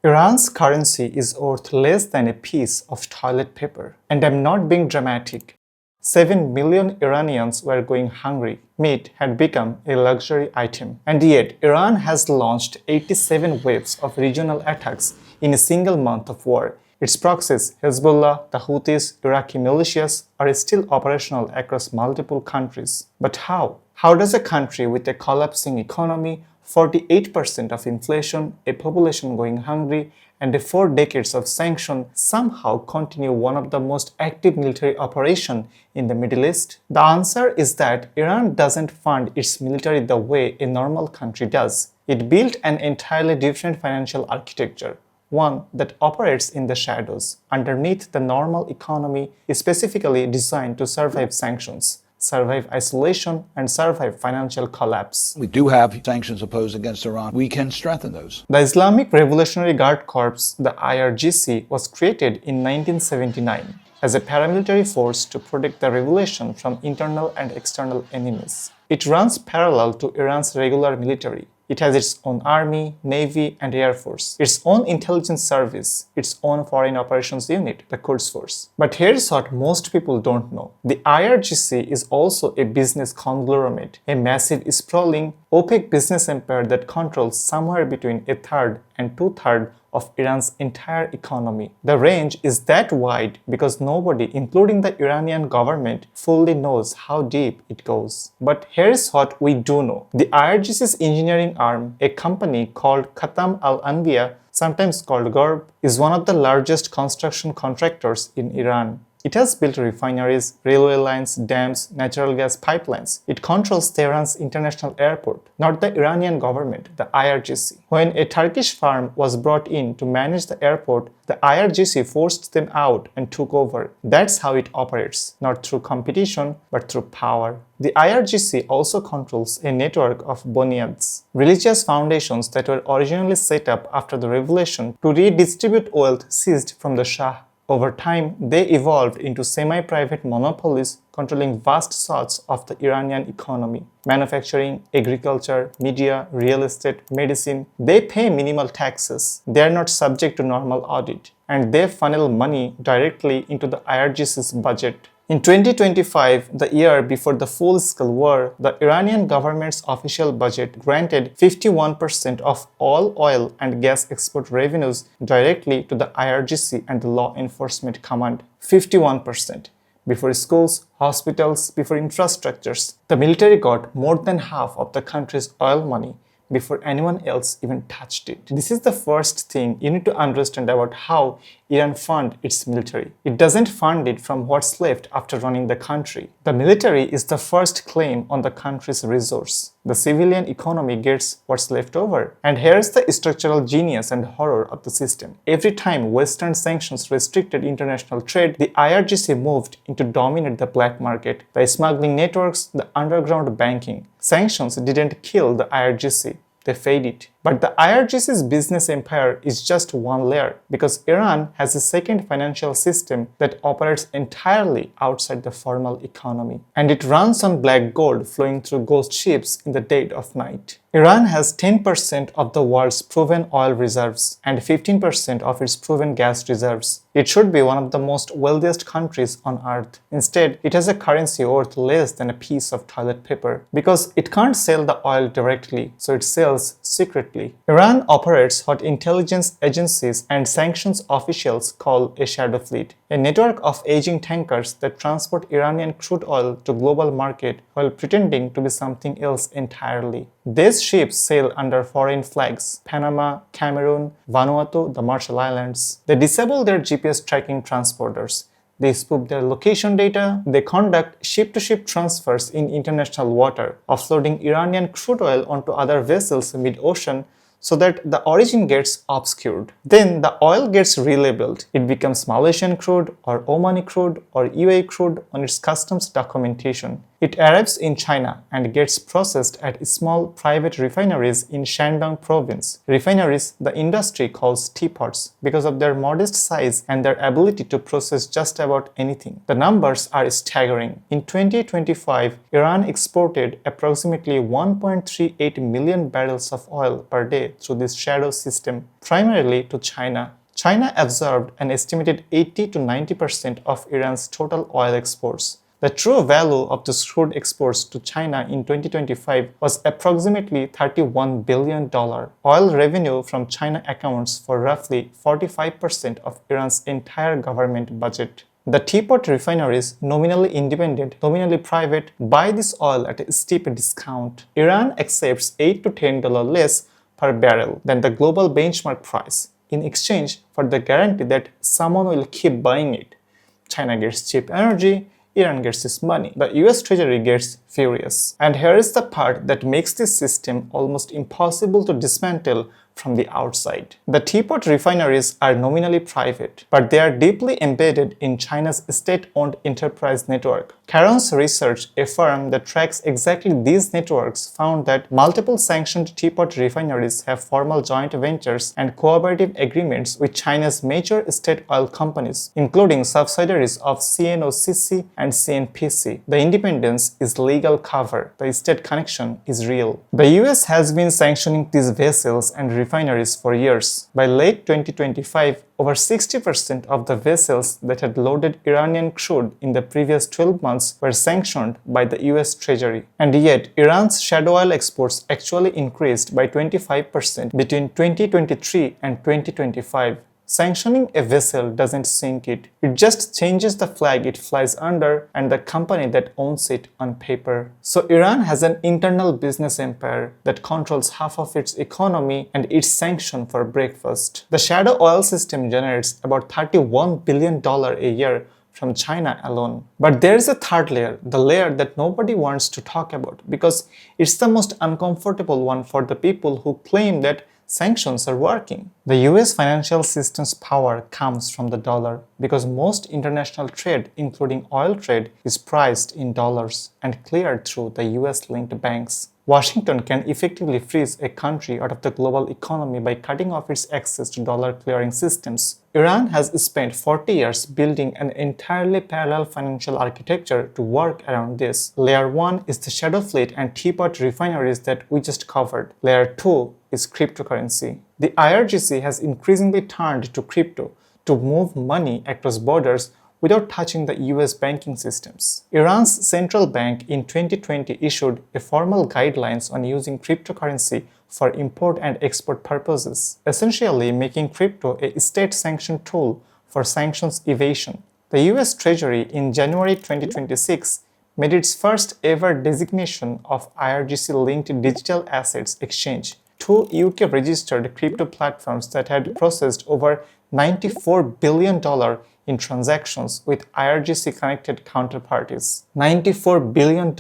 Iran's currency is worth less than a piece of toilet paper. And I'm not being dramatic. 7 million Iranians were going hungry. Meat had become a luxury item. And yet, Iran has launched 87 waves of regional attacks in a single month of war. Its proxies, Hezbollah, the Houthis, Iraqi militias, are still operational across multiple countries. But how? How does a country with a collapsing economy, 48% of inflation, a population going hungry, and 4 decades of sanction somehow continue one of the most active military operations in the Middle East? The answer is that Iran doesn't fund its military the way a normal country does. It built an entirely different financial architecture, one that operates in the shadows, underneath the normal economy, is specifically designed to survive sanctions, survive isolation, and survive financial collapse. We do have sanctions imposed against Iran. We can strengthen those. The Islamic Revolutionary Guard Corps, the IRGC, was created in 1979 as a paramilitary force to protect the revolution from internal and external enemies. It runs parallel to Iran's regular military. It has its own army, navy, and air force, its own intelligence service, its own foreign operations unit, the Quds Force. But here's what most people don't know. The IRGC is also a business conglomerate, a massive, sprawling, opaque business empire that controls somewhere between a third and two-thirds of Iran's entire economy. The range is that wide because nobody, including the Iranian government, fully knows how deep it goes. But here's what we do know. The IRGC's engineering arm, a company called Khatam al-Anbiya, sometimes called GURB, is one of the largest construction contractors in Iran. It has built refineries, railway lines, dams, natural gas pipelines. It controls Tehran's international airport, not the Iranian government, the IRGC. When a Turkish firm was brought in to manage the airport, the IRGC forced them out and took over. That's how it operates, not through competition, but through power. The IRGC also controls a network of bunyads, religious foundations that were originally set up after the revolution to redistribute wealth seized from the Shah. Over time, they evolved into semi-private monopolies controlling vast swaths of the Iranian economy. Manufacturing, agriculture, media, real estate, medicine. They pay minimal taxes. They are not subject to normal audit. And they funnel money directly into the IRGC's budget. In 2025, the year before the full-scale war, the Iranian government's official budget granted 51% of all oil and gas export revenues directly to the IRGC and the Law Enforcement Command. 51%. Before schools, hospitals, before infrastructures. The military got more than half of the country's oil money before anyone else even touched it. This is the first thing you need to understand about how Iran funds its military. It doesn't fund it from what's left after running the country. The military is the first claim on the country's resource. The civilian economy gets what's left over. And here's the structural genius and horror of the system. Every time Western sanctions restricted international trade, the IRGC moved in to dominate the black market, the smuggling networks, the underground banking. Sanctions didn't kill the IRGC. They fade it. But the IRGC's business empire is just one layer because Iran has a second financial system that operates entirely outside the formal economy. And it runs on black gold flowing through ghost ships in the dead of night. Iran has 10% of the world's proven oil reserves and 15% of its proven gas reserves. It should be one of the most wealthiest countries on earth. Instead, it has a currency worth less than a piece of toilet paper because it can't sell the oil directly, so it sells secretly. Iran operates what intelligence agencies and sanctions officials call a shadow fleet, a network of aging tankers that transport Iranian crude oil to global market while pretending to be something else entirely. These ships sail under foreign flags: Panama, Cameroon, Vanuatu, the Marshall Islands. They disable their GPS tracking transporters. They spoof their location data. They conduct ship-to-ship transfers in international water, offloading Iranian crude oil onto other vessels mid-ocean so that the origin gets obscured. Then the oil gets relabeled. It becomes Malaysian crude or Omani crude or UAE crude on its customs documentation. It arrives in China and gets processed at small private refineries in Shandong province. Refineries the industry calls teapots because of their modest size and their ability to process just about anything. The numbers are staggering. In 2025, Iran exported approximately 1.38 million barrels of oil per day through this shadow system, primarily to China. China absorbed an estimated 80 to 90% of Iran's total oil exports. The true value of the crude exports to China in 2025 was approximately $31 billion. Oil revenue from China accounts for roughly 45% of Iran's entire government budget. The teapot refineries, nominally independent, nominally private, buy this oil at a steep discount. Iran accepts $8 to $10 less per barrel than the global benchmark price in exchange for the guarantee that someone will keep buying it. China gets cheap energy, Iran gets its money. The US Treasury gets furious. And here is the part that makes this system almost impossible to dismantle from the outside. The teapot refineries are nominally private, but they are deeply embedded in China's state-owned enterprise network. Caron's research, a firm that tracks exactly these networks, found that multiple sanctioned teapot refineries have formal joint ventures and cooperative agreements with China's major state oil companies, including subsidiaries of CNOCC and CNPC. The independence is legal cover. The state connection is real. The US has been sanctioning these vessels and refineries for years. By late 2025, over 60% of the vessels that had loaded Iranian crude in the previous 12 months were sanctioned by the US Treasury. And yet, Iran's shadow oil exports actually increased by 25% between 2023 and 2025. Sanctioning a vessel doesn't sink it. It just changes the flag it flies under and the company that owns it on paper. So Iran has an internal business empire that controls half of its economy and eats sanctioned for breakfast. The shadow oil system generates about $31 billion a year from China alone. But there is a third layer, the layer that nobody wants to talk about because it's the most uncomfortable one for the people who claim that sanctions are working. The US financial system's power comes from the dollar because most international trade, including oil trade, is priced in dollars and cleared through the US-linked banks. Washington can effectively freeze a country out of the global economy by cutting off its access to dollar clearing systems. Iran has spent 40 years building an entirely parallel financial architecture to work around this. Layer 1 is the shadow fleet and teapot refineries that we just covered. Layer 2 is cryptocurrency. The IRGC has increasingly turned to crypto to move money across borders without touching the US banking systems. Iran's central bank in 2020 issued a formal guidelines on using cryptocurrency for import and export purposes, essentially making crypto a state-sanctioned tool for sanctions evasion. The US Treasury in January 2026 made its first ever designation of IRGC-linked digital assets exchange, two UK-registered crypto platforms that had processed over $94 billion in transactions with IRGC-connected counterparties. $94 billion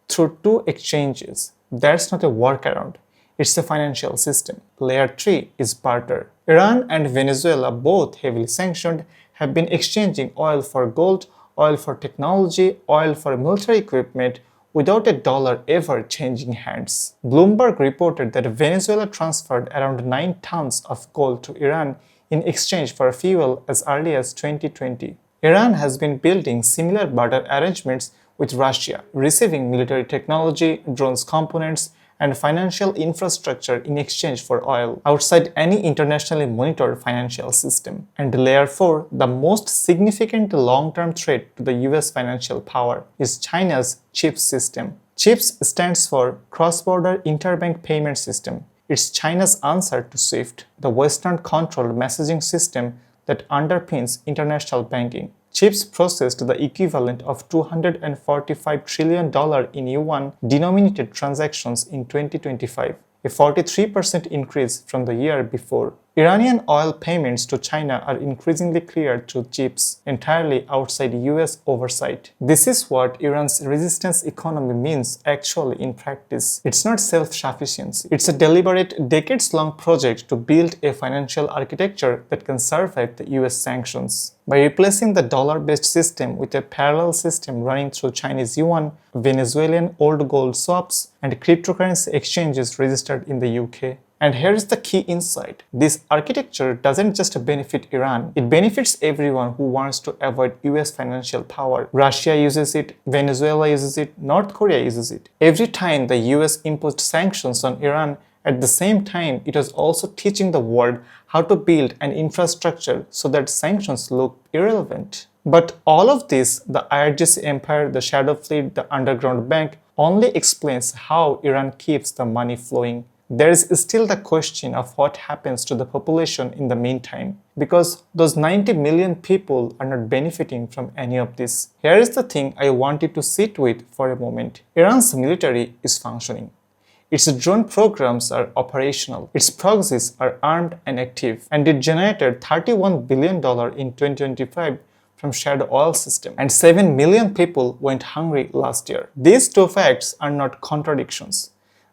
through two exchanges. That's not a workaround. It's a financial system. Layer 3 is barter. Iran and Venezuela, both heavily sanctioned, have been exchanging oil for gold, oil for technology, oil for military equipment, without a dollar ever changing hands. Bloomberg reported that Venezuela transferred around 9 tons of gold to Iran in exchange for fuel as early as 2020. Iran has been building similar barter arrangements with Russia, receiving military technology, drones components, and financial infrastructure in exchange for oil, outside any internationally monitored financial system. And Layer 4, the most significant long-term threat to the US financial power, is China's CHIPS system. CHIPS stands for Cross-Border Interbank Payment System. It's China's answer to SWIFT, the Western-controlled messaging system that underpins international banking. CHIPS processed the equivalent of $245 trillion in yuan-denominated transactions in 2025, a 43% increase from the year before. Iranian oil payments to China are increasingly cleared through chips entirely outside US oversight. This is what Iran's resistance economy means actually in practice. It's not self-sufficiency. It's a deliberate, decades-long project to build a financial architecture that can survive the US sanctions. By replacing the dollar-based system with a parallel system running through Chinese yuan, Venezuelan old gold swaps, and cryptocurrency exchanges registered in the UK. And here's the key insight. This architecture doesn't just benefit Iran, it benefits everyone who wants to avoid US financial power. Russia uses it, Venezuela uses it, North Korea uses it. Every time the US imposed sanctions on Iran, at the same time, it was also teaching the world how to build an infrastructure so that sanctions look irrelevant. But all of this, the IRGC empire, the shadow fleet, the underground bank, only explains how Iran keeps the money flowing. There is still the question of what happens to the population in the meantime, because those 90 million people are not benefiting from any of this. Here is the thing I want you to sit with for a moment. Iran's military is functioning. Its drone programs are operational, its proxies are armed and active, and it generated $31 billion in 2025 from shadow oil system, and 7 million people went hungry last year. These two facts are not contradictions.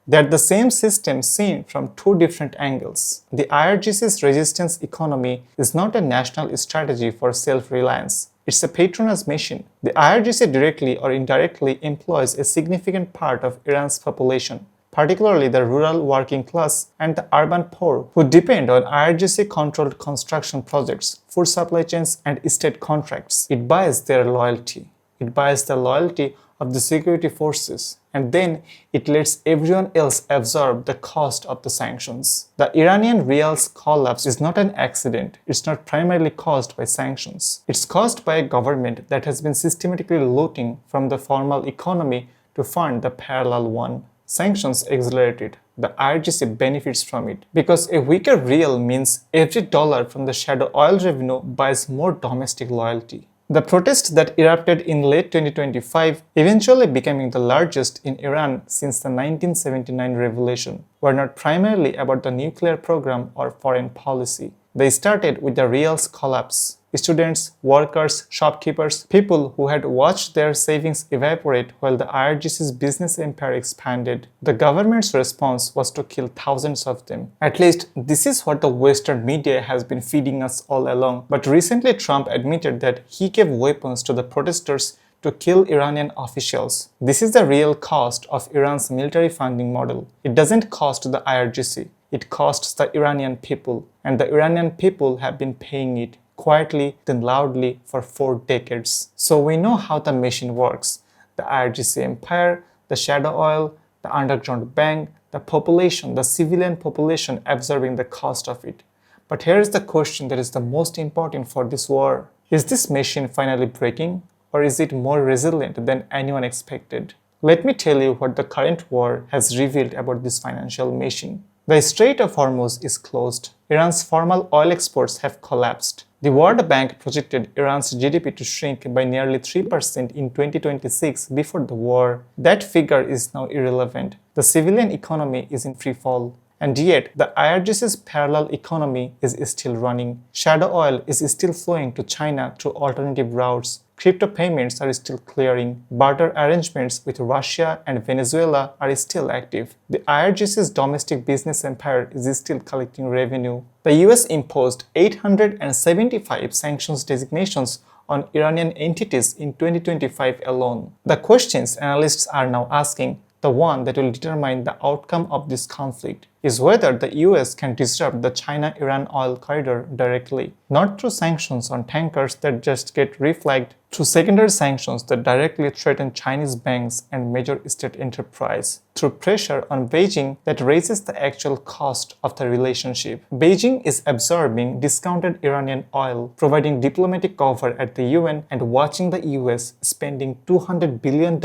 They are the same system seen from two different angles. The IRGC's resistance economy is not a national strategy for self-reliance. It's a patronage machine. The IRGC directly or indirectly employs a significant part of Iran's population, particularly the rural working class and the urban poor, who depend on IRGC-controlled construction projects, food supply chains, and state contracts. It buys their loyalty. It buys the loyalty of the security forces, and then it lets everyone else absorb the cost of the sanctions. The Iranian rial's collapse is not an accident. It's not primarily caused by sanctions. It's caused by a government that has been systematically looting from the formal economy to fund the parallel one. Sanctions accelerate it. The IRGC benefits from it because a weaker rial means every dollar from the shadow oil revenue buys more domestic loyalty. The protests that erupted in late 2025, eventually becoming the largest in Iran since the 1979 revolution, were not primarily about the nuclear program or foreign policy. They started with the rial's collapse. Students, workers, shopkeepers, people who had watched their savings evaporate while the IRGC's business empire expanded. The government's response was to kill thousands of them. At least, this is what the Western media has been feeding us all along. But recently, Trump admitted that he gave weapons to the protesters to kill Iranian officials. This is the real cost of Iran's military funding model. It doesn't cost the IRGC. It costs the Iranian people. And the Iranian people have been paying it quietly then loudly for 4 decades. So we know how the machine works. The IRGC empire, the shadow oil, the underground bank, the population, the civilian population absorbing the cost of it. But here is the question that is the most important for this war. Is this machine finally breaking, or is it more resilient than anyone expected? Let me tell you what the current war has revealed about this financial machine. The Strait of Hormuz is closed. Iran's formal oil exports have collapsed. The World Bank projected Iran's GDP to shrink by nearly 3% in 2026 before the war. That figure is now irrelevant. The civilian economy is in free fall. And yet, the IRGC's parallel economy is still running. Shadow oil is still flowing to China through alternative routes. Crypto payments are still clearing. Barter arrangements with Russia and Venezuela are still active. The IRGC's domestic business empire is still collecting revenue. The US imposed 875 sanctions designations on Iranian entities in 2025 alone. The questions analysts are now asking, the one that will determine the outcome of this conflict, is whether the US can disrupt the China-Iran oil corridor directly, not through sanctions on tankers that just get reflagged, through secondary sanctions that directly threaten Chinese banks and major state enterprise, through pressure on Beijing that raises the actual cost of the relationship. Beijing is absorbing discounted Iranian oil, providing diplomatic cover at the UN, and watching the US spending $200 billion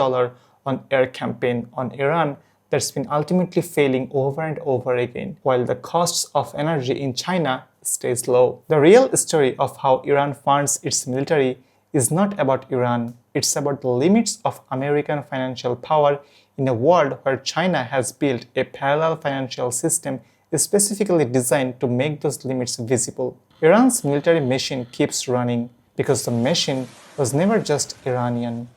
on air campaign on Iran that's been ultimately failing over and over again, while the costs of energy in China stays low. The real story of how Iran funds its military is not about Iran, it's about the limits of American financial power in a world where China has built a parallel financial system specifically designed to make those limits visible. Iran's military machine keeps running because the machine was never just Iranian.